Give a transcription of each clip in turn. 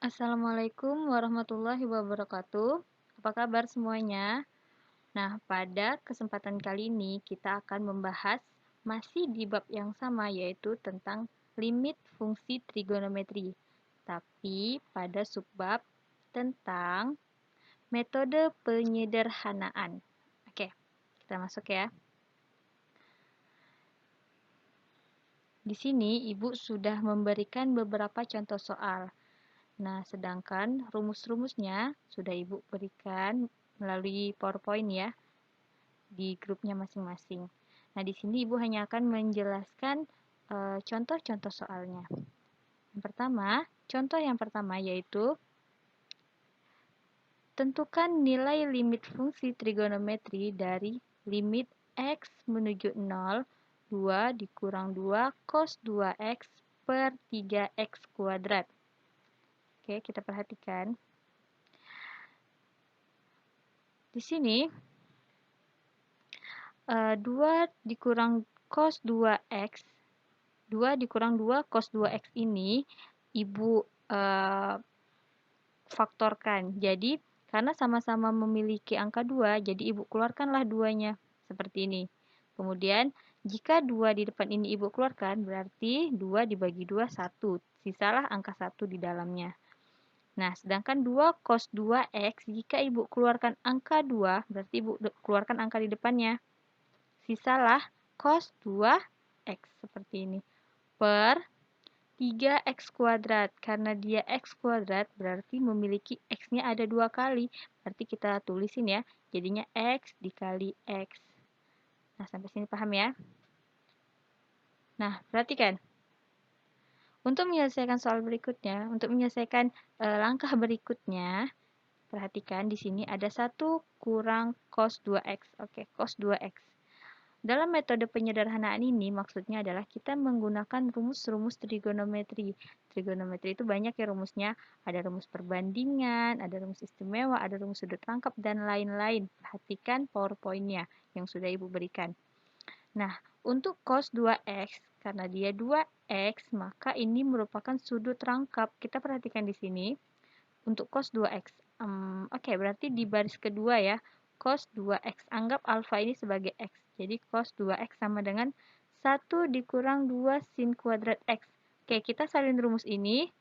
Assalamualaikum warahmatullahi wabarakatuh. Apa kabar semuanya? Nah, pada kesempatan kali ini kita akan membahas masih di bab yang sama, yaitu tentang limit fungsi trigonometri. Tapi pada subbab tentang metode penyederhanaan. Oke, kita masuk ya. Di sini Ibu sudah memberikan beberapa contoh soal. Nah, sedangkan rumus-rumusnya sudah Ibu berikan melalui PowerPoint ya, di grupnya masing-masing. Nah, di sini Ibu hanya akan menjelaskan contoh-contoh soalnya. Contoh yang pertama yaitu tentukan nilai limit fungsi trigonometri dari limit x menuju 0, 2 dikurang 2 cos 2x per 3x kuadrat. Oke, kita perhatikan. Di sini 2 dikurang cos 2x, 2 dikurang 2 cos 2x ini Ibu faktorkan. Jadi, karena sama-sama memiliki angka 2, jadi Ibu keluarkanlah 2-nya. Seperti ini. Kemudian, jika 2 di depan ini Ibu keluarkan, berarti 2 dibagi 2, 1. Sisalah angka 1 di dalamnya. Nah, sedangkan 2 cos 2x, jika Ibu keluarkan angka 2, berarti Ibu keluarkan angka di depannya. Sisalah cos 2x seperti ini. Per 3x kuadrat. Karena dia x kuadrat, berarti memiliki x-nya ada 2 kali. Berarti kita tulisin ya. Jadinya x dikali x. Nah, sampai sini paham ya? Nah, perhatikan. Untuk menyelesaikan soal berikutnya, untuk menyelesaikan langkah berikutnya, perhatikan di sini ada 1 kurang cos 2x. Oke, cos 2x. Dalam metode penyederhanaan ini maksudnya adalah kita menggunakan rumus-rumus trigonometri. Trigonometri itu banyak ya rumusnya. Ada rumus perbandingan, ada rumus istimewa, ada rumus sudut rangkap, dan lain-lain. Perhatikan PowerPoint-nya yang sudah Ibu berikan. Nah, untuk cos 2x, karena dia 2x, maka ini merupakan sudut rangkap. Kita perhatikan di sini. Untuk cos 2x. Oke, berarti di baris kedua ya. Cos 2x. Anggap alfa ini sebagai x. Jadi cos 2x sama dengan 1 dikurang 2 sin kuadrat x. Oke, kita salin rumus ini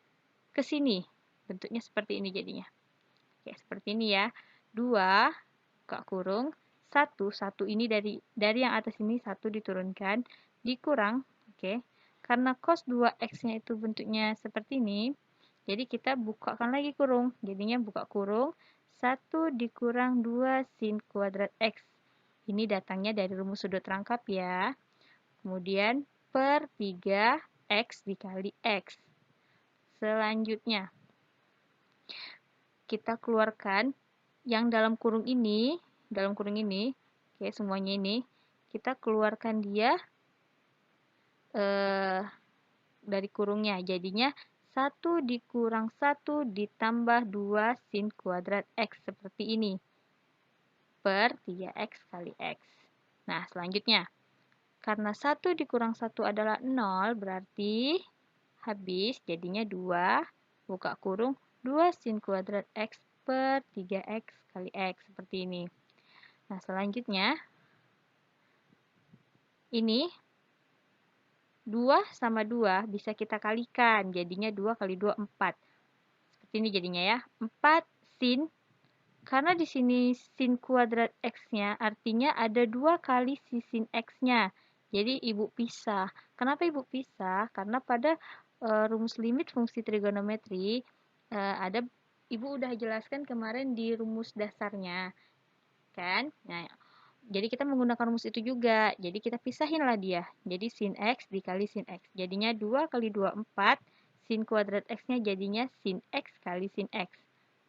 ke sini. Bentuknya seperti ini jadinya. Oke, seperti ini ya. 2, buka kurung. 1 ini dari yang atas ini 1 diturunkan. Dikurang, oke. Karena cos 2x-nya itu bentuknya seperti ini, jadi kita bukakan lagi kurung. Jadinya buka kurung 1 dikurang 2 sin kuadrat x. Ini datangnya dari rumus sudut rangkap ya. Kemudian per 3x dikali x. Selanjutnya, kita keluarkan yang dalam kurung ini, oke, semuanya ini, kita keluarkan dia dari kurungnya. Jadinya 1 dikurang 1 ditambah 2 sin kuadrat x seperti ini. Per 3x kali x. Nah, selanjutnya. Karena 1 dikurang 1 adalah 0, berarti habis. Jadinya 2, buka kurung, 2 sin kuadrat x per 3x kali x. Seperti ini. Nah, selanjutnya. Ini 2 sama 2 bisa kita kalikan. Jadinya 2 kali 2, 4. Seperti ini jadinya ya. 4 sin. Karena di sini sin kuadrat x-nya artinya ada 2 kali si sin x-nya. Jadi Ibu pisah. Kenapa Ibu pisah? Karena pada rumus limit fungsi trigonometri ada Ibu udah jelaskan kemarin di rumus dasarnya. Kan? Nah, jadi kita menggunakan rumus itu juga. Jadi kita pisahinlah dia. Jadi sin x dikali sin x. Jadinya 2 kali 2, 4. Sin kuadrat x-nya jadinya sin x kali sin x.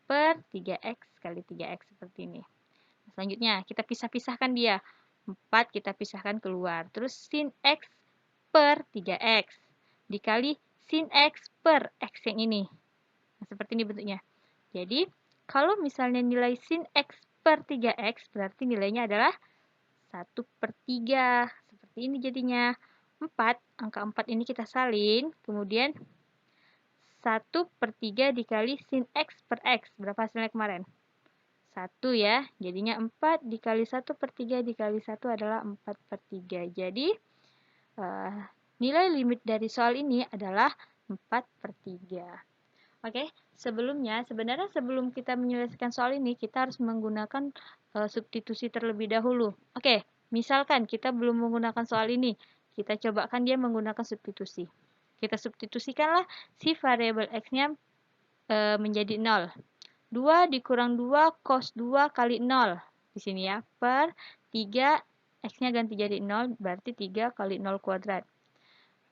Per 3x kali 3x seperti ini. Selanjutnya, kita pisah-pisahkan dia. 4 kita pisahkan keluar. Terus sin x per 3x. Dikali sin x per x yang ini. Nah, seperti ini bentuknya. Jadi, kalau misalnya nilai sin x per 3x, berarti nilainya adalah 1 per 3. Seperti ini jadinya. 4, angka 4 ini kita salin. Kemudian 1/3 dikali sin X per X. Berapa hasilnya kemarin? 1 ya. Jadinya 4 dikali 1/3 dikali 1 adalah 4/3. Jadi, nilai limit dari soal ini adalah 4/3. Oke, sebenarnya sebelum kita menyelesaikan soal ini, kita harus menggunakan substitusi terlebih dahulu. Oke, misalkan kita belum menggunakan soal ini, kita cobakan dia menggunakan substitusi. Kita substitusikanlah si variabel X-nya menjadi 0. 2 dikurang 2 cos 2 kali 0. Di sini ya, per 3, X-nya ganti jadi 0, berarti 3 kali 0 kuadrat.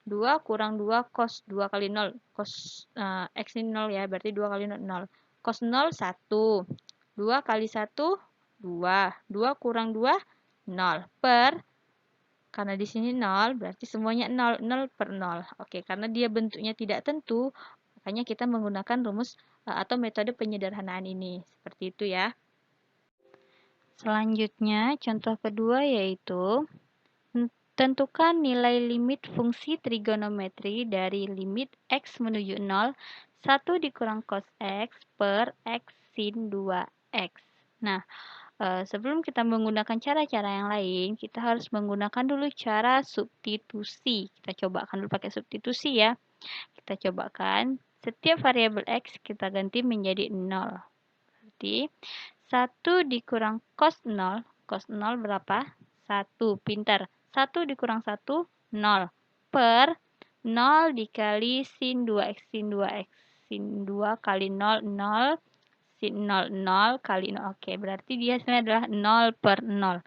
2 kurang 2 cos 2 kali 0. Cos X ini 0 ya, berarti 2 kali 0, 0. Cos 0, 1. 2 kali 1, 2. 2 kurang 2, 0. Per, karena di sini 0, berarti semuanya 0. 0 per 0. Oke, karena dia bentuknya tidak tentu, makanya kita menggunakan rumus atau metode penyederhanaan ini. Seperti itu ya. Selanjutnya, contoh kedua yaitu tentukan nilai limit fungsi trigonometri dari limit X menuju 0, 1 dikurang cos X per X sin 2X. Nah, sebelum kita menggunakan cara-cara yang lain, kita harus menggunakan dulu cara substitusi. Kita cobakan dulu pakai substitusi ya. Kita cobakan, setiap variabel X kita ganti menjadi 0. Berarti 1 dikurang cos 0. Cos 0 berapa? 1. Pintar. 1 dikurang 1, 0. Per 0 dikali sin 2X. Sin 2X. Sin 2 kali 0, 0. Sin 0, 0 kali 0. Oke, berarti dia hasilnya adalah 0 per 0.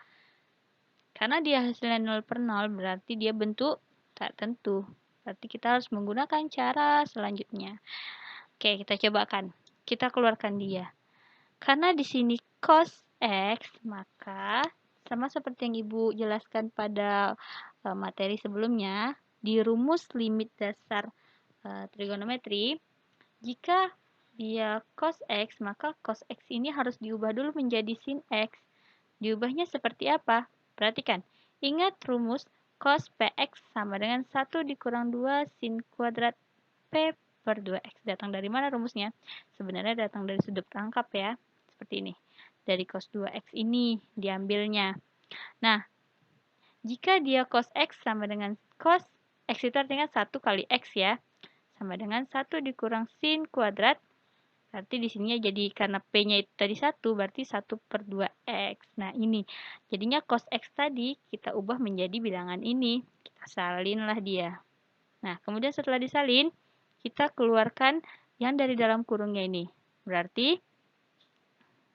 Karena dia hasilnya 0 per 0, berarti dia bentuk tak tentu. Berarti kita harus menggunakan cara selanjutnya. Oke, kita cobakan. Kita keluarkan dia. Karena di sini cos X, maka sama seperti yang Ibu jelaskan pada materi sebelumnya, di rumus limit dasar trigonometri, jika dia cos X, maka cos X ini harus diubah dulu menjadi sin X. Diubahnya seperti apa? Perhatikan. Ingat rumus cos PX sama dengan 1 dikurang 2 sin kuadrat P per 2X. Datang dari mana rumusnya? Sebenarnya datang dari sudut rangkap ya. Seperti ini. Dari cos 2X ini diambilnya. Nah, jika dia cos X sama dengan cos X itu artinya 1 kali X ya. Sama dengan 1 dikurang sin kuadrat. Berarti di sini jadi karena P-nya itu tadi 1, berarti 1 per 2X. Nah, ini. Jadinya cos X tadi kita ubah menjadi bilangan ini. Kita salinlah dia. Nah, kemudian setelah disalin, kita keluarkan yang dari dalam kurungnya ini. Berarti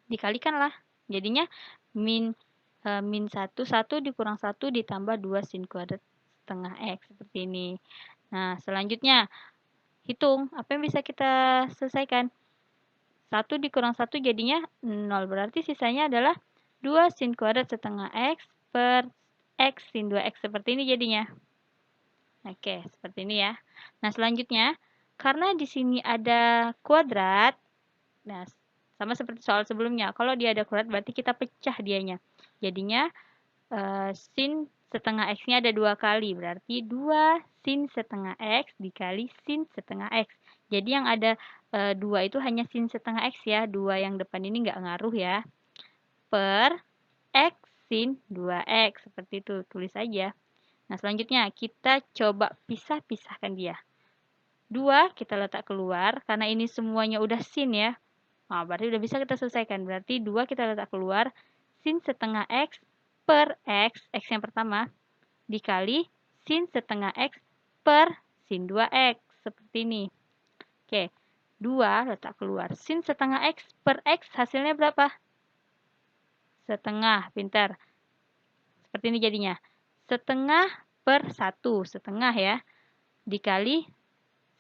dikalikanlah. Jadinya min 1, 1 dikurang 1 ditambah 2 sin kuadrat setengah X. Seperti ini. Nah, selanjutnya, hitung. Apa yang bisa kita selesaikan? 1 dikurang 1 jadinya 0. Berarti sisanya adalah 2 sin kuadrat setengah X per X sin 2X. Seperti ini jadinya. Oke, seperti ini ya. Nah, selanjutnya, karena di sini ada kuadrat, nah, sama seperti soal sebelumnya. Kalau dia ada kuadrat, berarti kita pecah dianya. Jadinya, sin setengah X-nya ada 2 kali. Berarti 2 sin setengah X dikali sin setengah X. Jadi yang ada 2 itu hanya sin setengah X ya. 2 yang depan ini nggak ngaruh ya. Per X sin 2X. Seperti itu. Tulis aja. Nah, selanjutnya kita coba pisah-pisahkan dia. 2 kita letak keluar. Karena ini semuanya udah sin ya. Nah, berarti udah bisa kita selesaikan. Berarti 2 kita letak keluar. Sin setengah X per X. X yang pertama. Dikali sin setengah X per sin 2X. Seperti ini. Oke, 2 letak keluar. Sin setengah X per X hasilnya berapa? Setengah, pintar. Seperti ini jadinya. Setengah per 1, setengah ya. Dikali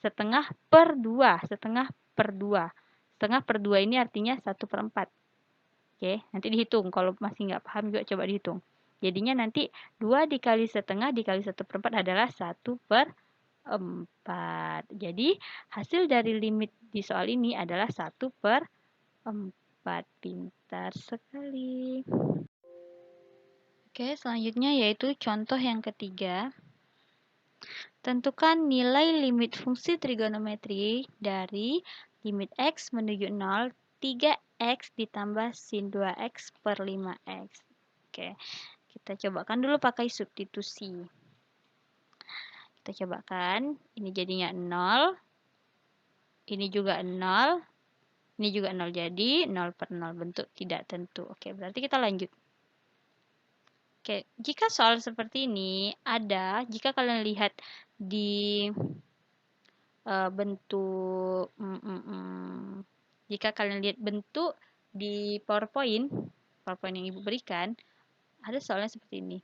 setengah per 2, setengah per 2. Setengah per 2 ini artinya 1 per 4. Oke, nanti dihitung. Kalau masih nggak paham juga coba dihitung. Jadinya nanti 2 dikali setengah dikali 1 per 4 adalah 1 per 4. Jadi, hasil dari limit di soal ini adalah 1 per 4. Pintar sekali. Oke, selanjutnya yaitu contoh yang ketiga. Tentukan nilai limit fungsi trigonometri dari limit X menuju 0, 3X ditambah sin 2X per 5X. Oke, kita cobakan dulu pakai substitusi. Kita cobakan, ini jadinya 0, ini juga 0, ini juga 0, jadi 0 per 0, bentuk tidak tentu. Oke, berarti kita lanjut. Oke, jika soal seperti ini ada, jika kalian lihat di bentuk jika kalian lihat bentuk di PowerPoint yang Ibu berikan, ada soalnya seperti ini.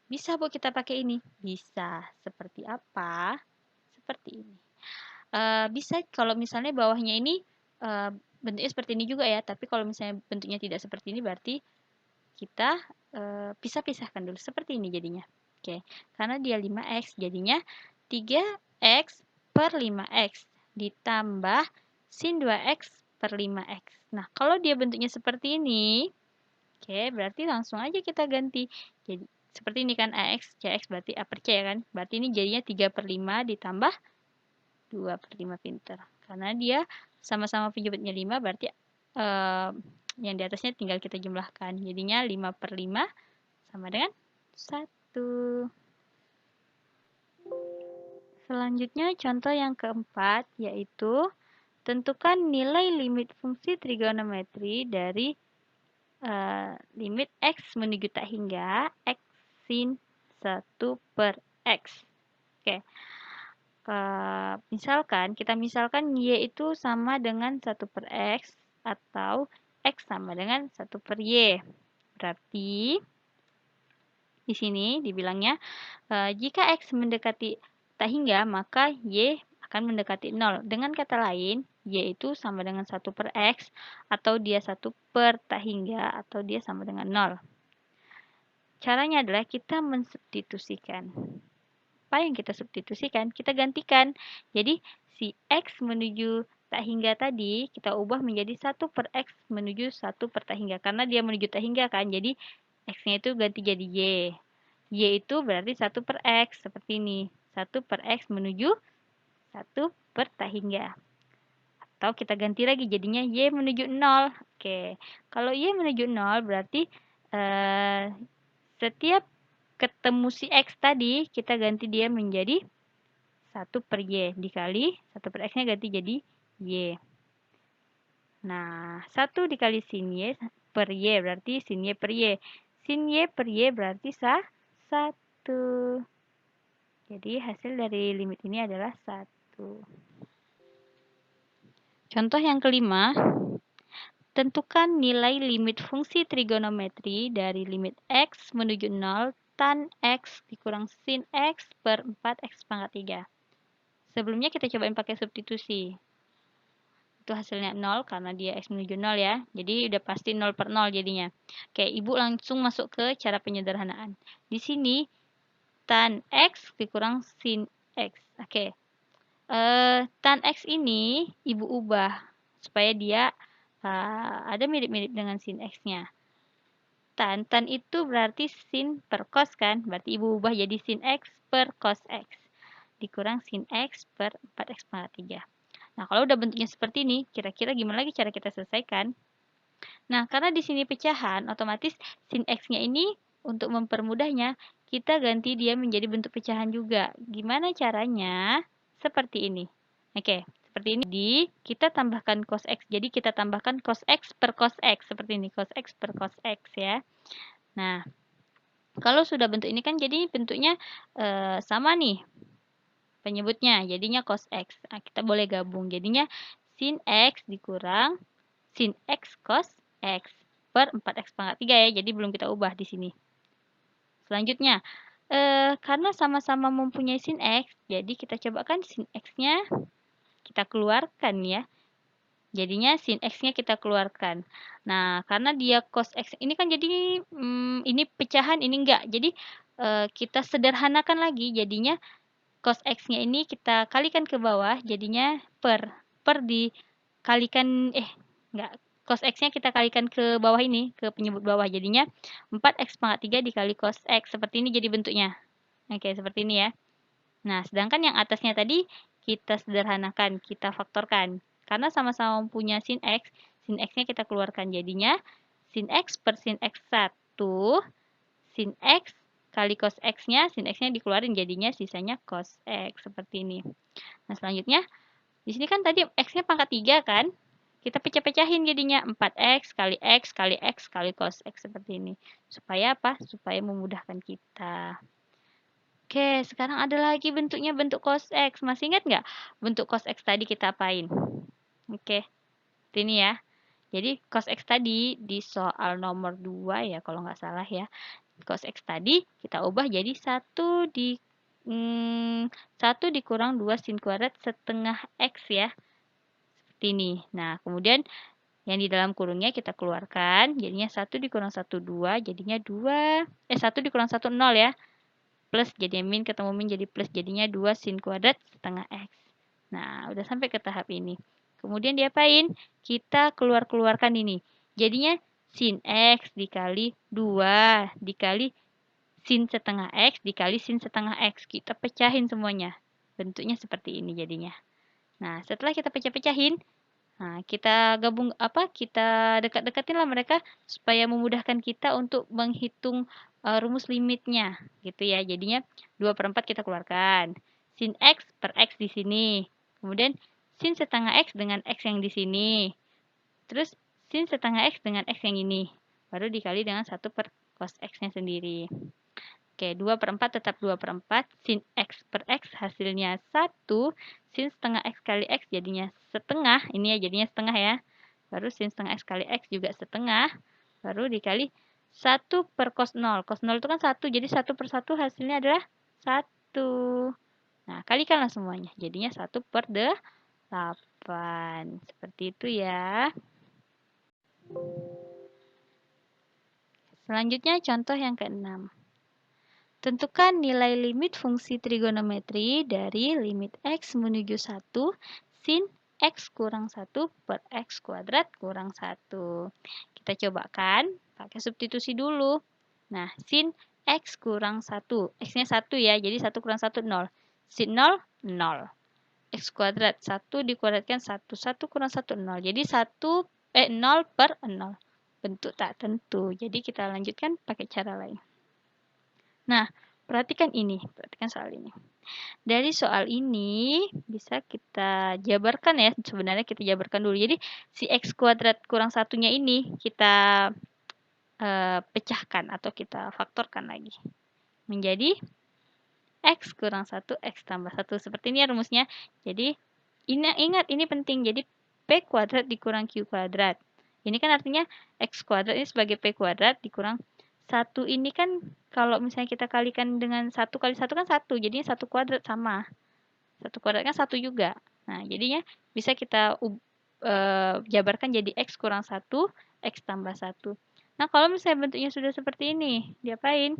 Bisa Bu kita pakai ini? Bisa. Seperti apa? Seperti ini. Bisa kalau misalnya bawahnya ini bentuknya seperti ini juga ya, tapi kalau misalnya bentuknya tidak seperti ini berarti kita pisah-pisahkan dulu seperti ini jadinya. Oke, karena dia 5X jadinya 3X per 5X ditambah sin 2X per 5X. Nah, kalau dia bentuknya seperti ini, oke, berarti langsung aja kita ganti. Jadi, seperti ini kan AX, CX berarti A per C ya kan? Berarti ini jadinya 3 per 5 ditambah 2 per 5 pinter. Karena dia sama-sama penyebutnya 5, berarti yang di atasnya tinggal kita jumlahkan. Jadinya 5 per 5 sama dengan 1. Selanjutnya contoh yang keempat yaitu tentukan nilai limit fungsi trigonometri dari limit X menuju tak hingga X sin 1 per X. Oke. Kita misalkan Y itu sama dengan 1 per X atau X sama dengan 1 per Y. Berarti di sini dibilangnya jika X mendekati tak hingga, maka Y akan mendekati 0. Dengan kata lain, Y itu sama dengan 1 per X, atau dia 1 per tak hingga, atau dia sama dengan 0. Caranya adalah kita mensubstitusikan. Apa yang kita substitusikan? Kita gantikan. Jadi, si X menuju tak hingga tadi, kita ubah menjadi 1 per X menuju 1 per tak hingga. Karena dia menuju tak hingga kan, jadi X-nya itu ganti jadi Y. Y itu berarti 1 per X, seperti ini. 1 per X menuju 1 per tak hingga. Atau kita ganti lagi, jadinya Y menuju 0. Oke, kalau Y menuju 0 berarti setiap ketemu si X tadi, kita ganti dia menjadi 1 per Y. Dikali 1 per X-nya ganti jadi Y. Nah, 1 dikali sin Y per Y berarti sin Y per Y. Sin Y per Y berarti 1. Jadi hasil dari limit ini adalah 1. Contoh yang kelima, tentukan nilai limit fungsi trigonometri dari limit X menuju 0 tan X dikurang sin X per 4X pangkat 3. Sebelumnya kita cobain pakai substitusi. Itu hasilnya 0 karena dia X menuju 0 ya. Jadi udah pasti 0 per 0 jadinya. Oke, Ibu langsung masuk ke cara penyederhanaan. Di sini tan X dikurang sin X. Oke. Tan X ini Ibu ubah supaya dia ada mirip-mirip dengan sin X-nya. Tan itu berarti sin per cos kan? Berarti Ibu ubah jadi sin X per cos X. Dikurang sin X per 4X pangkat 3. Nah, kalau udah bentuknya seperti ini, kira-kira gimana lagi cara kita selesaikan? Nah, karena di sini pecahan, otomatis sin X-nya ini untuk mempermudahnya, kita ganti dia menjadi bentuk pecahan juga. Gimana caranya? Seperti ini. Oke, seperti ini. Jadi, kita tambahkan cos X. Jadi, kita tambahkan cos X per cos X. Seperti ini, cos X per cos X ya. Nah, kalau sudah bentuk ini kan jadi bentuknya sama nih penyebutnya, jadinya cos X. Nah, kita boleh gabung. Jadinya sin X dikurang sin X cos X per 4X pangkat 3 ya. Jadi belum kita ubah di sini. Selanjutnya, karena sama-sama mempunyai sin X, jadi kita cobakan sin X-nya kita keluarkan ya. Jadinya sin X-nya kita keluarkan. Nah, karena dia cos X ini kan jadi ini pecahan, ini enggak. Jadi kita sederhanakan lagi, jadinya cos X-nya ini kita kalikan ke bawah, jadinya per dikalikan, enggak, cos X-nya kita kalikan ke bawah ini, ke penyebut bawah, jadinya 4X pangkat 3 dikali cos X, seperti ini jadi bentuknya. Oke, seperti ini ya. Nah, sedangkan yang atasnya tadi kita sederhanakan, kita faktorkan. Karena sama-sama punya sin X-nya kita keluarkan. Jadinya sin X per sin X1, sin X kali cos X-nya, sin X-nya dikeluarin jadinya sisanya cos X. Seperti ini. Nah, selanjutnya, di sini kan tadi X-nya pangkat 3 kan? Kita pecah-pecahin jadinya 4X kali X kali X kali cos X seperti ini. Supaya apa? Supaya memudahkan kita. Oke, sekarang ada lagi bentuknya bentuk cos X. Masih ingat nggak bentuk cos X tadi kita apain? Oke, ini ya. Jadi cos X tadi di soal nomor 2 ya kalau nggak salah ya. Cos X tadi kita ubah jadi 1 dikurang 2 sin kuadrat setengah X ya. Seperti ini. Nah, kemudian yang di dalam kurungnya kita keluarkan. Jadinya 1 dikurang 1, 2. Jadinya 1 dikurang 1, 0 ya. Plus jadi min ketemu min jadi plus jadinya 2 sin kuadrat setengah X. Nah, udah sampai ke tahap ini. Kemudian diapain? Kita keluarkan ini. Jadinya sin X dikali 2 dikali sin setengah X dikali sin setengah X. Kita pecahin semuanya. Bentuknya seperti ini jadinya. Nah, setelah kita pecah-pecahin, nah, kita kita dekat-dekatin lah mereka supaya memudahkan kita untuk menghitung rumus limitnya, gitu ya. Jadinya 2/4 kita keluarkan. Sin X per X di sini. Kemudian sin setengah X dengan X yang di sini. Terus sin setengah X dengan X yang ini. Baru dikali dengan 1 per cos X-nya sendiri. Oke, 2/4 tetap 2/4. Sin X per X hasilnya 1. Sin setengah X kali X jadinya setengah. Ini ya jadinya setengah ya. Baru sin setengah X kali X juga setengah. Baru dikali 1 per cos 0. Cos 0 itu kan 1. Jadi 1/1 hasilnya adalah 1. Nah, kalikanlah semuanya. Jadinya 1/8. Seperti itu ya. Selanjutnya contoh yang ke-6. Tentukan nilai limit fungsi trigonometri dari limit X menuju 1 sin X kurang 1 per X kuadrat kurang 1. Kita cobakan pakai substitusi dulu. Nah, sin X kurang 1. X-nya 1 ya, jadi 1 kurang 1, 0. Sin 0, 0. X kuadrat, 1 dikuadratkan 1. 1 kurang 1, 0. Jadi 0 per 0. Bentuk tak tentu. Jadi kita lanjutkan pakai cara lain. Nah, perhatikan soal ini. Dari soal ini bisa kita jabarkan ya, sebenarnya kita jabarkan dulu. Jadi si X kuadrat kurang satunya ini kita pecahkan atau kita faktorkan lagi. Menjadi X kurang 1, X tambah 1. Seperti ini ya rumusnya. Jadi ingat ini penting. Jadi P kuadrat dikurang Q kuadrat. Ini kan artinya X kuadrat ini sebagai P kuadrat dikurang 1 ini kan kalau misalnya kita kalikan dengan 1 kali 1 kan 1. Jadinya 1 kuadrat sama. 1 kuadrat kan 1 juga. Nah, jadinya bisa kita jabarkan jadi X kurang 1, X tambah 1. Nah, kalau misalnya bentuknya sudah seperti ini, diapain?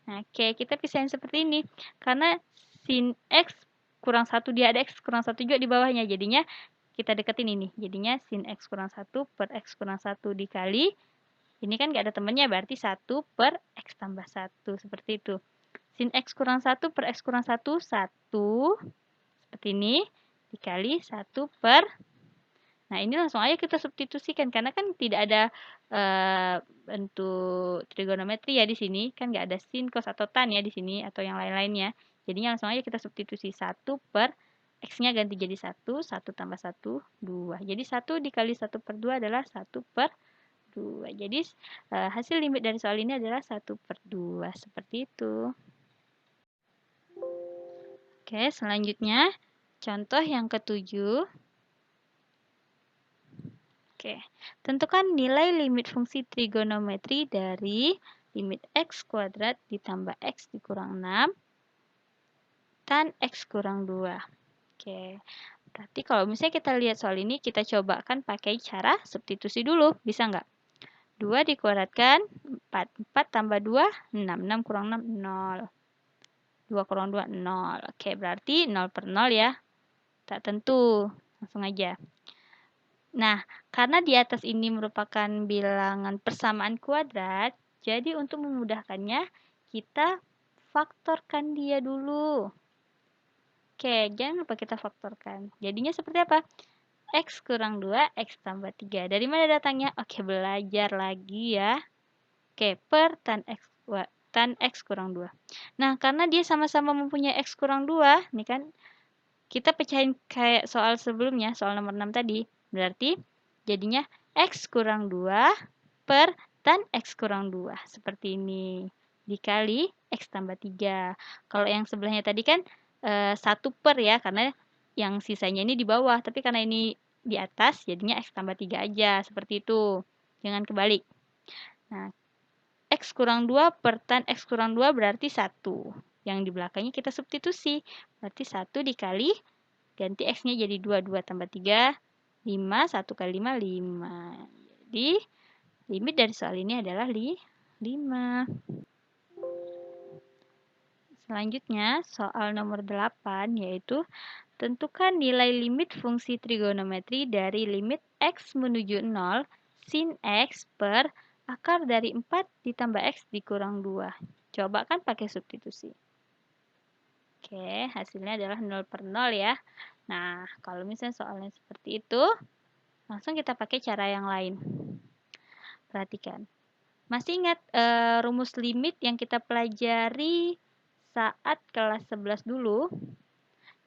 Nah, oke, kita pisahin seperti ini. Karena sin X kurang 1, dia ada X kurang 1 juga di bawahnya. Jadinya kita deketin ini. Jadinya sin X kurang 1 per X kurang 1 dikali. Ini kan nggak ada temannya, berarti 1 per X tambah 1. Seperti itu. Sin X kurang 1 per X kurang 1, 1. Seperti ini. Dikali 1 per. Nah, ini langsung aja kita substitusikan. Karena kan tidak ada bentuk trigonometri ya di sini. Kan nggak ada sin, cos, atau tan ya di sini. Atau yang lain-lainnya. Jadinya langsung aja kita substitusi 1 per X-nya ganti jadi 1. 1 tambah 1, 2. Jadi 1 dikali 1 per 2 adalah 1 per 2. Jadi hasil limit dari soal ini adalah 1 per 2. Seperti itu. Oke, selanjutnya contoh yang ke-7. Oke, tentukan nilai limit fungsi trigonometri dari limit X kuadrat ditambah X dikurang 6 tan X kurang 2. Oke, berarti kalau misalnya kita lihat soal ini, kita cobakan pakai cara substitusi dulu. Bisa nggak? 2 dikuadratkan 4. 4 tambah 2, 6. 6 kurang 6, 0. 2 kurang 2, 0. Oke, berarti 0 per 0 ya. Tak tentu. Langsung aja. Nah, karena di atas ini merupakan bilangan persamaan kuadrat, jadi untuk memudahkannya, kita faktorkan dia dulu. Oke, jangan lupa kita faktorkan. Jadinya seperti apa? X kurang 2, X tambah 3. Dari mana datangnya? Oke, belajar lagi ya. Oke, per tan X kurang 2. Nah, karena dia sama-sama mempunyai X kurang 2, nih kan, kita pecahin kayak soal sebelumnya, soal nomor 6 tadi. Berarti jadinya X kurang 2 per tan X kurang 2. Seperti ini. Dikali X tambah 3. Kalau yang sebelahnya tadi kan 1 per ya, karena yang sisanya ini di bawah. Tapi karena ini di atas, jadinya X tambah 3 aja. Seperti itu. Jangan kebalik. Nah, X kurang 2 per tan X kurang 2 berarti 1. Yang di belakangnya kita substitusi. Berarti 1 dikali, ganti X-nya jadi 2. 2 tambah 3, 5. 1 kali 5, 5. Jadi, limit dari soal ini adalah 5. Selanjutnya, soal nomor 8, yaitu tentukan nilai limit fungsi trigonometri dari limit X menuju 0 sin X per akar dari 4 ditambah X dikurang 2. Coba kan pakai substitusi. Oke, hasilnya adalah 0 per 0 ya. Nah, kalau misalnya soalnya seperti itu, langsung kita pakai cara yang lain. Perhatikan. Masih ingat rumus limit yang kita pelajari saat kelas 11 dulu?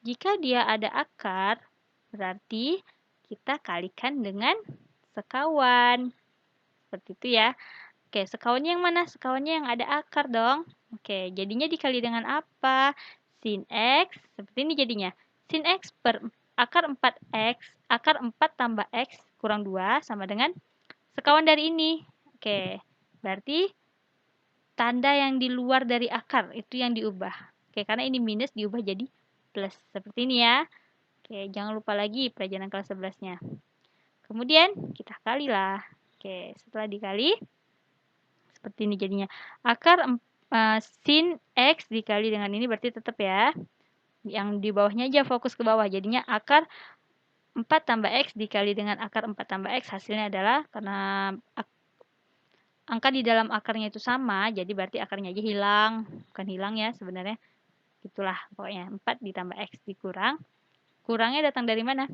Jika dia ada akar, berarti kita kalikan dengan sekawan. Seperti itu ya. Oke, sekawannya yang mana? Sekawannya yang ada akar dong. Oke, jadinya dikali dengan apa? Sin X, seperti ini jadinya. Sin X per akar 4X, akar 4 tambah X kurang 2 sama dengan sekawan dari ini. Oke, berarti tanda yang di luar dari akar itu yang diubah. Oke, karena ini minus diubah jadi plus. Seperti ini ya. Oke, jangan lupa lagi pelajaran kelas 11-nya. Kemudian kita kalilah. Oke, setelah dikali seperti ini jadinya. Akar sin X dikali dengan ini berarti tetap ya. Yang di bawahnya aja fokus ke bawah. Jadinya akar 4 tambah X dikali dengan akar 4 tambah X. Hasilnya adalah karena angka di dalam akarnya itu sama, jadi berarti akarnya aja hilang. Bukan hilang ya sebenarnya. Itulah pokoknya 4 ditambah X dikurang. Kurangnya datang dari mana?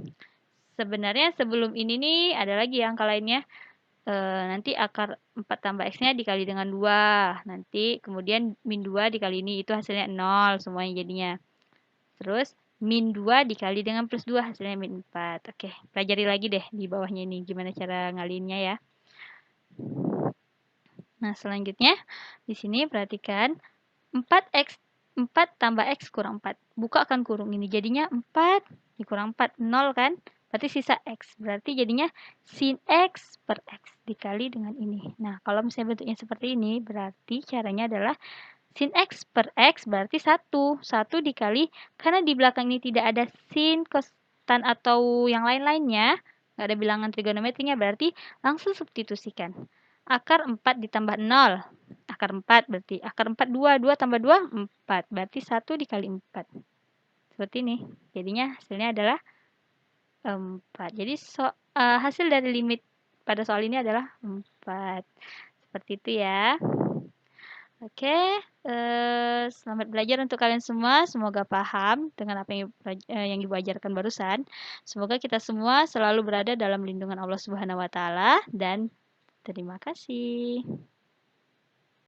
Sebenarnya sebelum ini nih ada lagi angka lainnya. Nanti akar 4 tambah X-nya dikali dengan 2. Nanti kemudian min 2 dikali ini. Itu hasilnya 0 semuanya jadinya. Terus min 2 dikali dengan plus 2 hasilnya min 4. Oke, pelajari lagi deh di bawahnya ini. Gimana cara ngalinnya ya. Nah, selanjutnya di sini perhatikan 4X 4 tambah X kurang 4. Buka kan kurung ini. Jadinya 4 dikurang 4. 0 kan? Berarti sisa X. Berarti jadinya sin X per X dikali dengan ini. Nah, kalau misalnya bentuknya seperti ini, berarti caranya adalah sin X per X berarti 1. 1 dikali, karena di belakang ini tidak ada sin, cos, tan, atau yang lain-lainnya. Nggak ada bilangan trigonometrinya, berarti langsung substitusikan. Akar 4 ditambah 0. Akar 4 berarti akar 4 2. 2 tambah 2, 4. Berarti 1 dikali 4. Seperti ini. Jadinya hasilnya adalah 4. Jadi hasil dari limit pada soal ini adalah 4. Seperti itu ya. Oke, selamat belajar untuk kalian semua. Semoga paham dengan apa yang Ibu ajarkan barusan. Semoga kita semua selalu berada dalam lindungan Allah Subhanahu wa taala dan terima kasih.